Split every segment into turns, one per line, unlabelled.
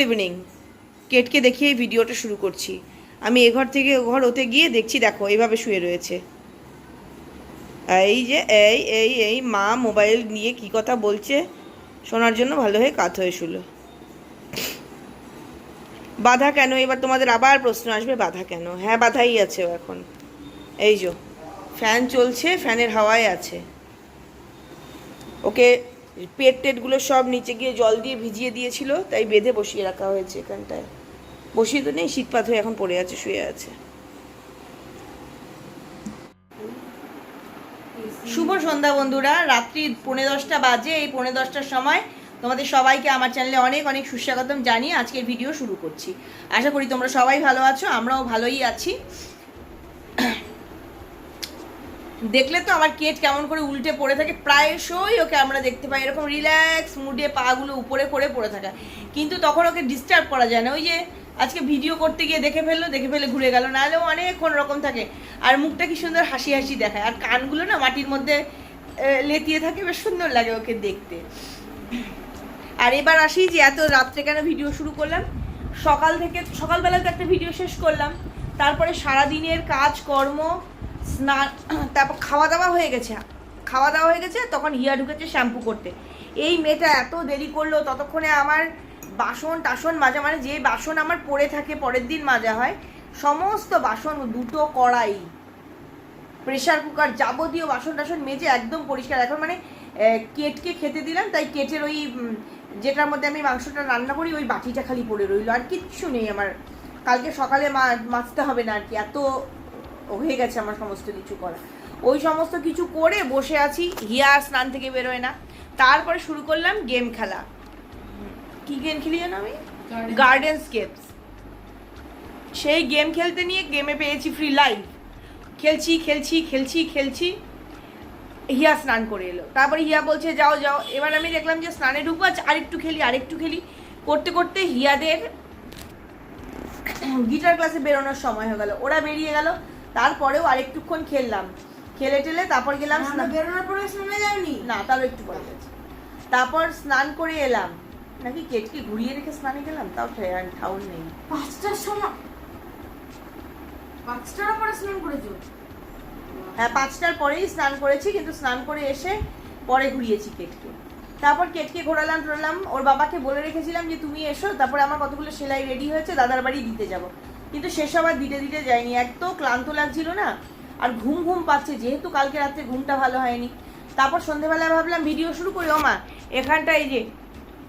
Evening. কেটকে দেখিয়ে এই ভিডিওটা শুরু করছি। আমি এ ঘর থেকে ও ঘর ওতে গিয়ে দেখছি, দেখো এইভাবে শুয়ে রয়েছে। এই যে এই এই এই মা মোবাইল নিয়ে কি কথা বলছে শোনার জন্য ভালো হয়ে কাত হয়ে শুলো। বাধা কেন, এবার তোমাদের আবার প্রশ্ন আসবে বাধা কেন। হ্যাঁ, বাধাই আছে ও এখন। এই যে ফ্যান চলছে, ফ্যানের হাওয়ায় আছে। ওকে পেট টেটগুলো সব নিচে গিয়ে জল দিয়ে ভিজিয়ে দিয়েছিল, তাই বেঁধে বসিয়ে রাখা হয়েছে এখানটায়। বসিয়ে তো নেই, শীতপাত হয়ে এখন পড়ে আছে, শুয়ে আছে। শুভ সন্ধ্যা বন্ধুরা, রাত্রি 10:45 বাজে। এই 10:45টার সময় তোমাদের সবাইকে আমার চ্যানেলে অনেক অনেক সুস্বাগতম জানিয়ে আজকের ভিডিও শুরু করছি। আশা করি তোমরা সবাই ভালো আছো, আমরাও ভালোই আছি। দেখলে তো আমার কেট কেমন করে উল্টে পড়ে থাকে, প্রায়শই ওকে আমরা দেখতে পাই এরকম রিল্যাক্স মুডে পাগুলো উপরে করে পড়ে থাকা, কিন্তু তখন ওকে ডিস্টার্ব করা যায় না। ওই যে আজকে ভিডিও করতে গিয়ে দেখে ফেলে ঘুরে গেল, নাহলেও অনেকক্ষণ রকম থাকে। আর মুখটা কি সুন্দর হাসি হাসি দেখায়, আর কানগুলো না মাটির মধ্যে লেতিয়ে থাকে, বেশ সুন্দর লাগে ওকে দেখতে। আর এবার আসি যে এত রাত্রে কেন ভিডিও শুরু করলাম। সকালবেলা তো একটা ভিডিও শেষ করলাম, তারপরে সারাদিনের কাজকর্ম, স্নান, তারপর খাওয়া দাওয়া হয়ে গেছে। তখন হিয়া ঢুকেছে শ্যাম্পু করতে। এই মেয়েটা এত দেরি করলো, ততক্ষণে আমার বাসন টাসন মাজা, মানে যে বাসন আমার পড়ে থাকে পরের দিন মাজা হয়, সমস্ত বাসন, 2টো কড়াই, প্রেশার কুকার, যাবতীয় বাসন টাসন মেজে একদম পরিষ্কার। এখন মানে কেটকে খেতে দিলাম, তাই কেটের ওই যেটার মধ্যে আমি মাংসটা রান্না করি ওই বাটিটা খালি পড়ে রইলো, আর কিচ্ছু নেই আমার। কালকে সকালে মাজতে হবে না আর কি, এত হয়ে গেছে আমার সমস্ত কিছু করা। ওই সমস্ত কিছু করে বসে আছি। হিয়া স্নান থেকে বেরোয় না। তারপরে শুরু করলাম গেম খেলা। কি গেম খেলি জানো আমি? Garden scapes. সেই গেম খেলতে নিয়ে গেমে পেয়েছি ফ্রি লাইভ। খেলছি। হিয়া স্নান করে এলো, তারপরে হিয়া বলছে যাও। এবার আমি দেখলাম যে স্নানে ঢুকবো, আরেকটু খেলি করতে করতে হিয়াদের গিটার ক্লাসে বেরোনোর সময় হয়ে গেল। ওরা বেরিয়ে গেল, তারপরেও আরেকটুক্ষণ খেললাম, খেলে টেলে তারপর গেলাম।
বেরোনোর পরে স্নানে যাওনি?
না, তারও একটু পরে গেছে। তারপর স্নান করে এলাম, নাকি কেটকে ঘুরিয়ে রেখে স্নানে গেলাম, তাও ঠাউর নেই।
5টার সময়? 5টার পরে স্নান করেছো?
হ্যাঁ, 5টার পরেই স্নান করেছি, কিন্তু স্নান করে এসে পরে ঘুরিয়েছি কেটকে। তারপর কেটকে ঘোরালাম। ওর বাবাকে বলে রেখেছিলাম যে তুমি এসো, তারপরে আমার কতগুলো সেলাই রেডি হয়েছে, দাদার বাড়ি দিতে যাব। কিন্তু সেসব আর দিতে যায়নি, এত ক্লান্ত লাগছিল না, আর ঘুম পাচ্ছে, যেহেতু কালকে রাত্রে ঘুমটা ভালো হয়নি। তারপর সন্ধেবেলায় ভাবলাম ভিডিও শুরু করি। ওমা, এখানটা এই যে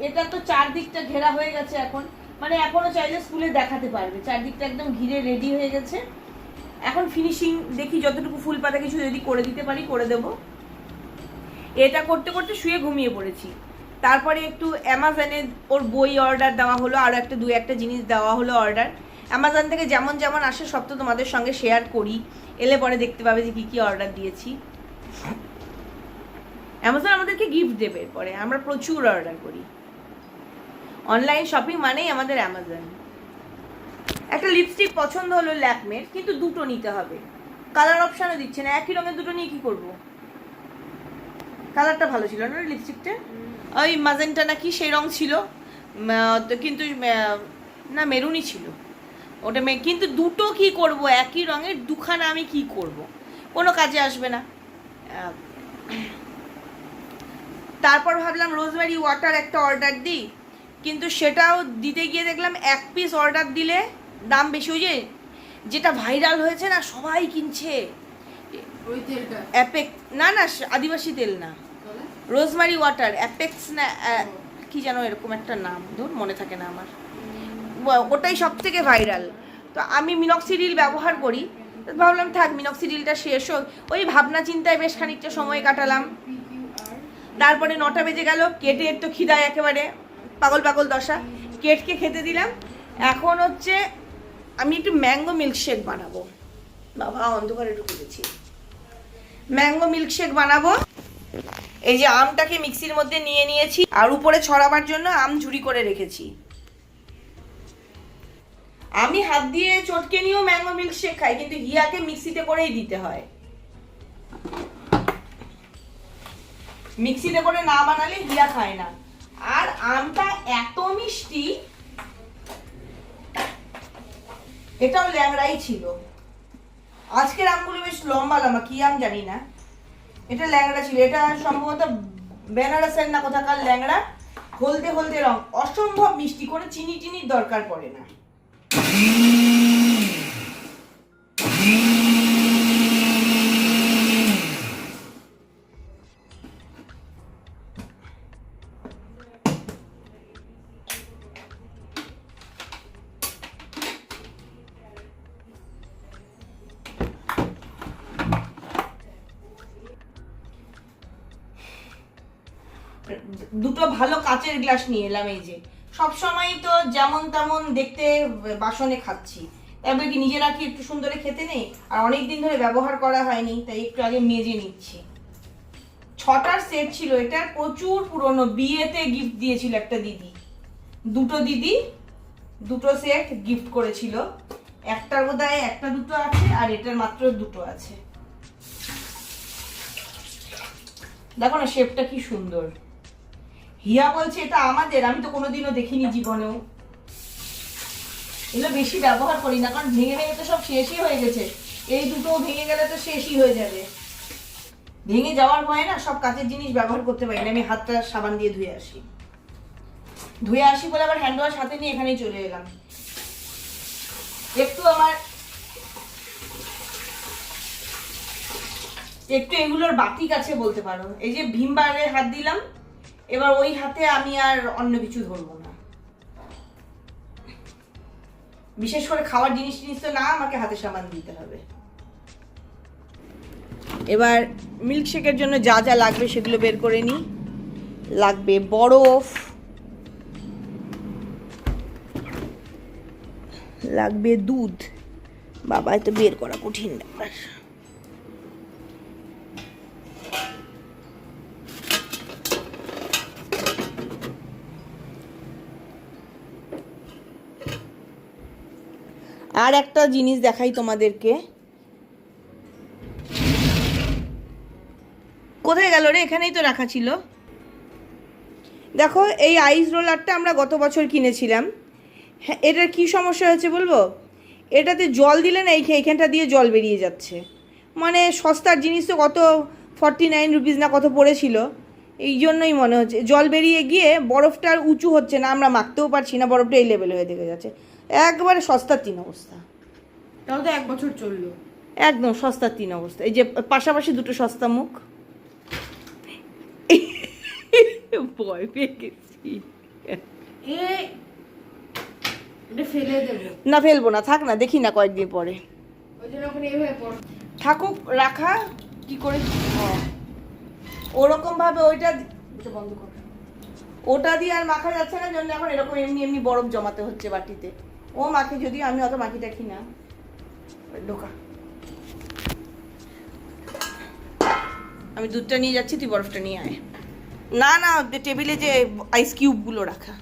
এটা তো চারদিকটা ঘেরা হয়ে গেছে এখন, মানে এখনো চাইলে স্কুলে দেখাতে পারবে, চারদিকটা একদম ঘিরে রেডি হয়ে গেছে। এখন ফিনিশিং দেখি, যতটুকু ফুল পাতা কিছু যদি করে দিতে পারি করে দেব। এটা করতে করতে শুয়ে ঘুমিয়ে পড়েছি। তারপরে একটু অ্যামাজনে ওর বই অর্ডার দেওয়া হলো, আরও দু একটা জিনিস দেওয়া হলো অর্ডার। অ্যামাজন থেকে যেমন আসে সব তো তোমাদের সঙ্গে শেয়ার করি, এলে পরে দেখতে পাবে যে কি অর্ডার দিয়েছি। অ্যামাজন আমাদেরকে গিফট দেবে, এরপরে আমরা প্রচুর অর্ডার করি। অনলাইন শপিং মানেই আমাদের অ্যামাজন। একটা লিপস্টিক পছন্দ হলো ল্যাকমের, কিন্তু 2টো নিতে হবে, কালার অপশানও দিচ্ছে না। একই রঙের 2টো নিয়ে কি করব? কালারটা ভালো ছিল না লিপস্টিকটা, ওই ম্যাজেন্টা নাকি সেই রং ছিল, কিন্তু না মেরুনই ছিল ওটা। কিন্তু 2টো কি করব, একই রঙের 2খানা আমি কি করব, কোনো কাজে আসবে না। তারপর ভাবলাম রোজমেরি ওয়াটার একটা অর্ডার দিই, কিন্তু সেটাও দিতে গিয়ে দেখলাম 1 পিস অর্ডার দিলে দাম বেশি। ওই যে যেটা ভাইরাল হয়েছে না, সবাই কিনছে,
ওই তেলটা
অ্যাপেক্স, না আদিবাসী তেল না, রোজমেরি ওয়াটার, অ্যাপেক্স না কি যেন এরকম একটা নাম, ধর মনে থাকে না আমার, ওটাই সব থেকে ভাইরাল। তো আমি মিনক্সিডিল ব্যবহার করি, ভাবলাম থাক মিনক্সিডিলটা শেষ হোক। ওই ভাবনা চিন্তায় বেশ খানিকটা সময় কাটালাম। তারপরে 9টা বেজে গেল, কেটের তো খিদায় একেবারে পাগল দশা। কেটকে খেতে দিলাম। এখন হচ্ছে আমি একটু ম্যাঙ্গো মিল্কশেক বানাবো। বাবা, অন্ধকারে ঢুকে গেছি। ম্যাঙ্গো মিল্কশেক বানাবো। এই যে আমটাকে মিক্সির মধ্যে নিয়ে নিয়েছি, আর উপরে ছড়াবার জন্য আম ঝুরি করে রেখেছি। আমি হাত দিয়ে চটকে নিয়েও ম্যাঙ্গো মিল্কশেক খাই, কিন্তু হিয়াকে মিক্সিতে করেই দিতে হয়। মিক্সিতে করে না বানালে হিয়া খায় না। আর আমটা এত মিষ্টি, এটাও ল্যাংড়াই ছিল। আজকের আমগুলো বেশ লম্বা লম্বা, কি আম জানি না, এটা ল্যাংড়া ছিল। এটা সম্ভবত বেনারসের না কোথাকার ল্যাংড়া, হলদে হলদে রং, অসম্ভব মিষ্টি, করে চিনি টিনির দরকার পড়ে না। দুটো ভালো কাচের গ্লাস নিয়ে এলাম। এই যে সব সময় তো যেমন তেমন দেখতে বাসনে খাচ্ছি, তারপরে কি নিজেরা কি একটু সুন্দরে খেতে নেই? আর অনেক দিন ধরে ব্যবহার করা হয়নি, তাই একটু আগে মেজে নিচ্ছি। 6টার সেট ছিল, এটা প্রচুর পুরনো, বিয়েতে গিফট দিয়েছিল একটা দিদি, দুটো দিদি দুটো সেট গিফট করেছিল। একটার বোধহয় একটা দুটো আছে, আর এটার মাত্র দুটো আছে। দেখো না শেপটা কি সুন্দর। হিয়া বলছে এটা আমাদের, আমি তো কোনোদিনও দেখিনি জীবনেও। এগুলো বেশি ব্যবহার করি না, কারণ ভেঙে ভেঙে তো সব শেষই হয়ে গেছে। এই দুটো ভেঙে গেলে তো শেষই হয়ে যাবে। ভেঙে যাওয়ার ভয় না সব কাঁচের জিনিস ব্যবহার করতে পারি না। আমি হাতটা সাবান দিয়ে ধুয়ে আসি বলে আবার হ্যান্ড ওয়াশ হাতে নিয়ে এখানেই চলে এলাম। একটু এগুলোর বাতিক আছে বলতে পারো। এই যে ভীম বারে হাত দিলাম, এবার ওই হাতে আমি আর অন্য কিছু ধরবো না। বিশেষ করে খাওয়ার জিনিস তো না, আমাকে হাতে সাবান দিতে হবে। এবার মিল্কশেকের জন্য যা যা লাগবে সেগুলো বের করে নিই। লাগবে বরফ, লাগবে দুধ, বাবা এত বের করা কঠিন ব্যাপার। আর একটা জিনিস দেখাই তোমাদেরকে। কোথায় গেল রে? এখানেই তো রাখা ছিল। দেখো এই আইস রোলারটা আমরা গত বছর কিনেছিলাম। হ্যাঁ, এটার কি সমস্যা হয়েছে বলবো? এটাতে জল দিলে না এইখানটা দিয়ে জল বেরিয়ে যাচ্ছে। মানে সস্তার জিনিস তো কত 49 রুপিস না কত পড়েছিল, এই জন্যই মনে হচ্ছে জল বেরিয়ে গিয়ে বরফটা আর উঁচু হচ্ছে না, আমরা মাখতেও পারছি না, বরফটা এই লেভেল হয়ে থেকে যাচ্ছে। একবারে সস্তার 3 অবস্থা।
তাহলে তো 1 বছর চললো।
একদম সস্তার 3 অবস্থা। এই যে পাশাপাশি দুটো সস্তা মুখ। ভয় পেয়ে গেছি।
এটা ফেলে দেবো
না, ফেলবো না, থাক না, দেখি না কয়েকদিন পরে।
ওই জন্য ওখানে এইভাবে পড়
থাকুক রাখা। কি করে ওরকম ভাবে ওইটা বন্ধ কর, ওটা দিয়ে আর মাখা যাচ্ছে না, জন্য এখন এরকম এমনি এমনি বরফ জমাতে হচ্ছে বাটিতে। ও মাখে, যদি আমি অত মাখি টাখি না। ঢোকা, আমি দুধটা নিয়ে যাচ্ছি, তুই বরফটা নিয়ে আয়। না না, টেবিলে যে আইস কিউবগুলো রাখা।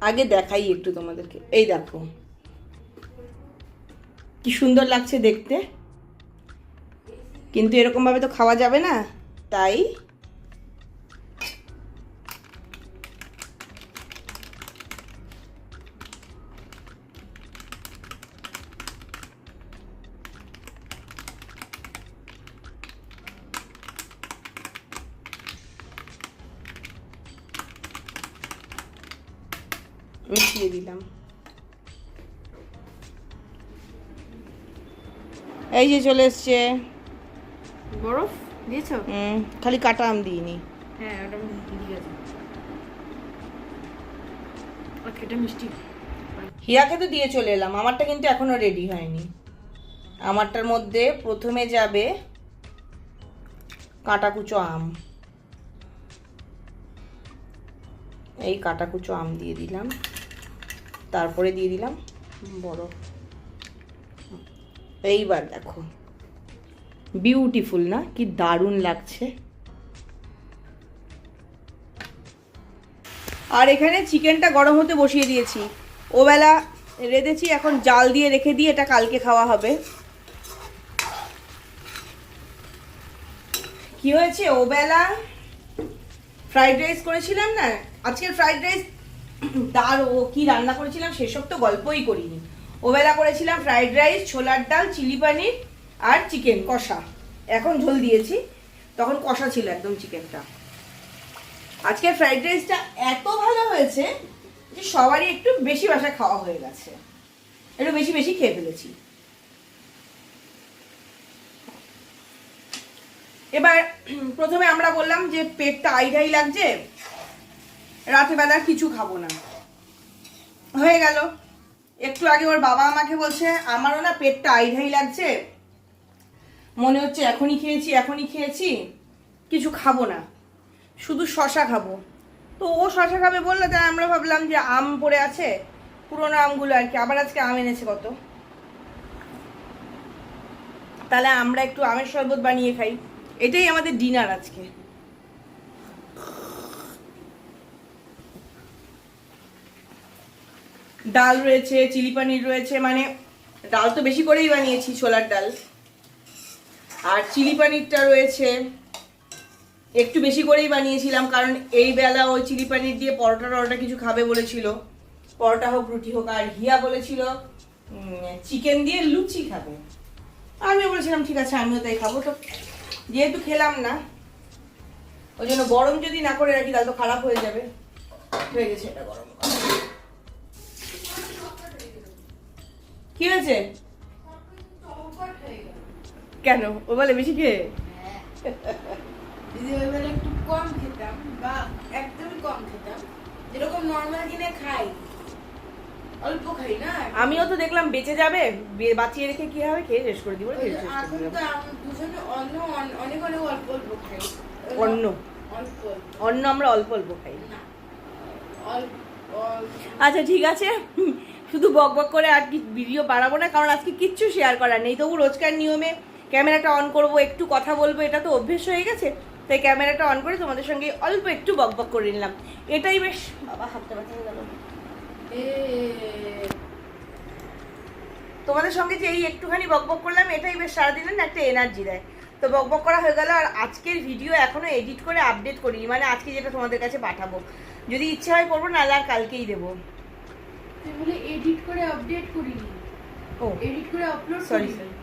আগে দেখাই একটু তোমাদেরকে, এই দেখো কি সুন্দর লাগছে দেখতে, কিন্তু এরকম ভাবে তো খাওয়া যাবে না, তাই মিশিয়ে দিলাম। এই যে চলে এসছে
বরফ দিয়েছো?
খালি কাটা আম দিইনি।
হ্যাঁ, ওটা ঠিক আছে। ওকে, এটা মিষ্টি।
হিয়াকে তো দিয়ে চলে এলাম, আমারটা কিন্তু এখনো রেডি হয়নি। আমারটার মধ্যে প্রথমে যাবে কাঁটাকুচো আম, এই কাটাকুচো আম দিয়ে দিলাম, তারপরে দিয়ে দিলাম বরফ। এইবার দেখো বিউটিফুল না, কি দারুণ লাগছে। আর এখানে চিকেনটা গরম হতে বসিয়ে দিয়েছি, ওবেলা রেঁধেছি, এখন জাল দিয়ে রেখে দিয়ে এটা কালকে খাওয়া হবে। কি হয়েছে, ওবেলা ফ্রাইড রাইস করেছিলাম না, আজকের ফ্রাইড রাইস ডাল ও কি রান্না করেছিলাম সেসব তো গল্পই করিনি। ওবেলা করেছিলাম ফ্রাইড রাইস, ছোলার ডাল, চিলি পনির আর চিকেন কষা। এখন ঝোল দিয়েছি, তখন কষা ছিল একদম চিকেনটা। আজকের ফ্রাইড রাইসটা এত ভালো হয়েছে যে সবারই একটু বেশি বাসা খাওয়া হয়ে গেছে, একটু বেশি বেশি খেয়ে ফেলেছি। এবার প্রথমে আমরা বললাম যে পেটটা আইঢাই লাগছে, রাতেবেলা কিছু খাবো না, হয়ে গেল। একটু আগে ওর বাবা আমাকে বলছে আমারও না পেটটা আইঢাই লাগছে, মনে হচ্ছে এখনই খেয়েছি কিছু খাবো না, শুধু শশা খাবো। তো ও শশা খাবে বললো, তাই আমরা ভাবলাম যে আম পড়ে আছে, পুরোনো আমগুলো আর কি, আবার আজকে আম এনেছে কত, তাহলে আমরা একটু আমের শরবত বানিয়ে খাই। এটাই আমাদের ডিনার আজকে। ডাল রয়েছে, চিলি পনির রয়েছে, মানে ডাল তো বেশি করেই বানিয়েছি, ছোলার ডাল, আর চিলি পনিরটা রয়েছে একটু বেশি করেই বানিয়েছিলাম, কারণ এই বেলা ওই চিলি পনির দিয়ে পরোটা কিছু খাবে বলেছিল, পরোটা হোক রুটি হোক। আর হিয়া বলেছিল চিকেন দিয়ে লুচি খাবে, আমিও বলেছিলাম ঠিক আছে আমিও তাই খাবো। তো যেহেতু খেলাম না, ওই জন্য গরম যদি না করে রাখি তাহলে তো খারাপ হয়ে যাবে, হয়ে গেছে এটা গরম। কি হয়েছে, কেন ও বলে বেশি খেয়ে?
যদি ওইবেলা একটু কম খেতাম বা একদমই কম খেতাম, যেরকম নর্মাল দিনে খাই, অল্প খাই না।
আমিও তো দেখলাম বেঁচে যাবে, বাঁচিয়ে রেখে কি হবে, খেয়ে শেষ করে দিব।
এখন তো আমরা দুজনে অন্য অনেক অনেক অল্প অল্প খাই।
অন্য
অল্প
অন্য আমরা অল্প অল্প খাই।
না, অল্প
আচ্ছা ঠিক আছে, শুধু বক বক করে আর কি ভিডিও বাড়াবো না, কারণ আজকে কিচ্ছু শেয়ার করার নেই। তবু রোজকার নিয়মে ক্যামেরাটা অন করব, একটু কথা বলবো, এটা তো অভ্যেস হয়ে গেছে, তাই ক্যামেরাটা অন করে তোমাদের সঙ্গে অল্প একটু বক বক করে নিলাম। এটাই বেশ, বাবা হাতটা ব্যথা হয়ে গেল। তোমাদের সঙ্গে যে এই একটুখানি বক বক করলাম, এটাই বেশ সারাদিনের না একটা এনার্জি দেয়। তো বক বক করা হয়ে গেল। আর আজকের ভিডিও এখনো এডিট করে আপডেট করিনি, মানে আজকে যেটা তোমাদের কাছে পাঠাবো, যদি ইচ্ছে হয় করবো, নাহলে আর কালকেই দেবো।
বলে এডিট করে আপডেট করিনি,
ও
এডিট করে আপলোড
সরি।
করিনি।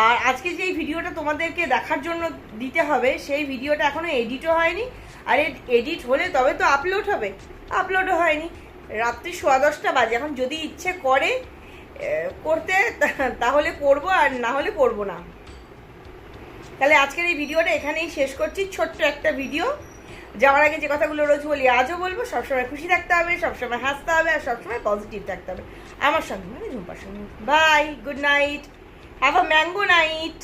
আর আজকে যে ভিডিওটা তোমাদেরকে দেখার জন্য দিতে হবে, সেই ভিডিওটা এখনো এডিটও হয়নি, আর এডিট হলে তবে তো আপলোড হবে, আপলোডও হয়নি। রাত্রি 10:15 বাজে, এখন যদি ইচ্ছে করে করতে তাহলে করবো, আর না হলে করবো না। তাহলে আজকের এই ভিডিওটা এখানেই শেষ করছি, ছোট্ট একটা ভিডিও। যাওয়ার আগে যে কথাগুলো রোজ বলি আজও বলবো, সবসময় খুশি থাকতে হবে, সবসময় হাসতে হবে, আর সবসময় পজিটিভ থাকতে হবে আমার সঙ্গে, মানে ঝুম্পার সঙ্গে। Bye, good night, have a mango night.